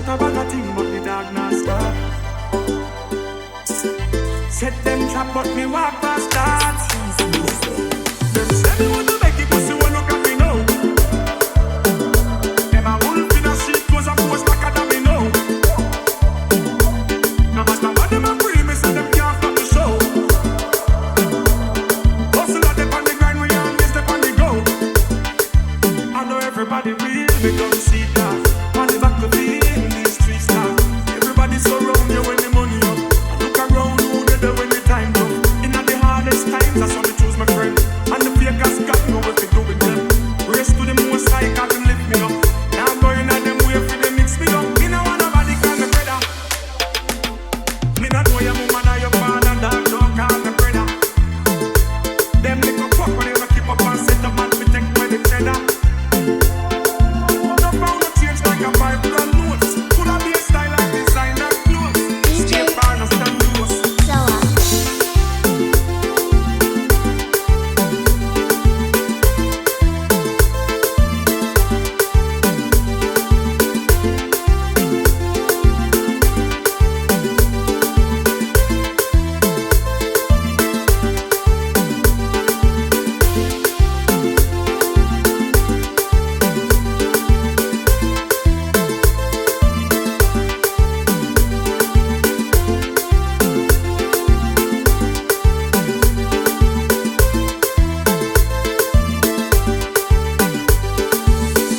chat about a thing, but the dog not stop. Set them trap, but me walk past that. Them say me want to make it, pussy one look at me now. Them a wolf in a sheep, was a post like a domino. No matter what them a free, me say them can't stop the show. Hustle at them on the grind, we always step on the go. I know everybody real, me don't see that. On the back of the in these streets now. Everybody surround you when the money up. I look around who they do when the time come. In the hardest times, that's how me choose my friend. And the fakers got me what to do with them. Race to the most high, got them lift me up. Now I'm going at them way for them mix me up. Me no want nobody call me Bredda. Me not know your mama or your father, dog, don't call me Bredda. Them little fuck when they keep up and set up and we take away the cheddar. No found no change like a 5 grand notes. Could have be a style like designer clothes. DJ Barnes and Lewis. ZOAH.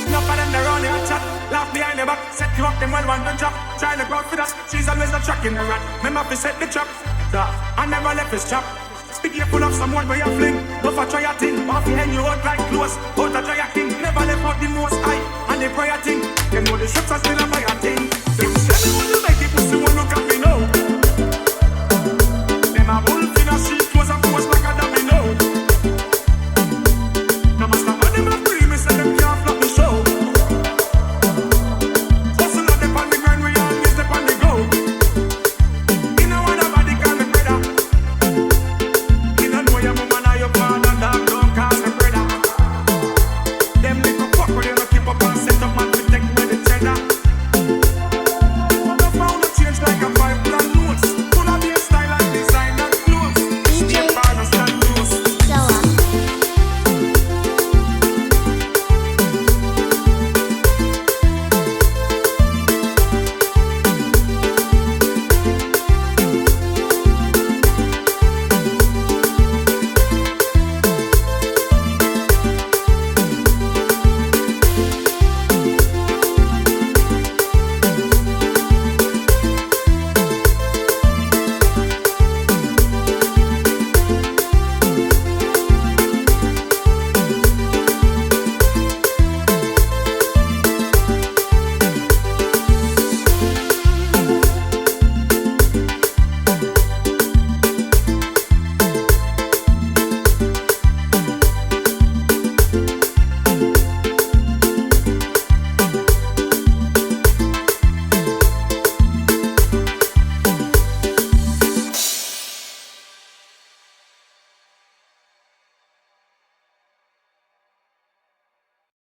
Enough of them they run the chat, laugh behind the back, set you up them well one drop. Try to go out with us, she's always the track in the rat. Remember to set the trap, I never left his chap. Speak careful of someone where you fling. Don't for try a thing, off your hand you out like close. Out a try a king, never left out the most high. And the prayer thing, you know the shots are still a fire thing.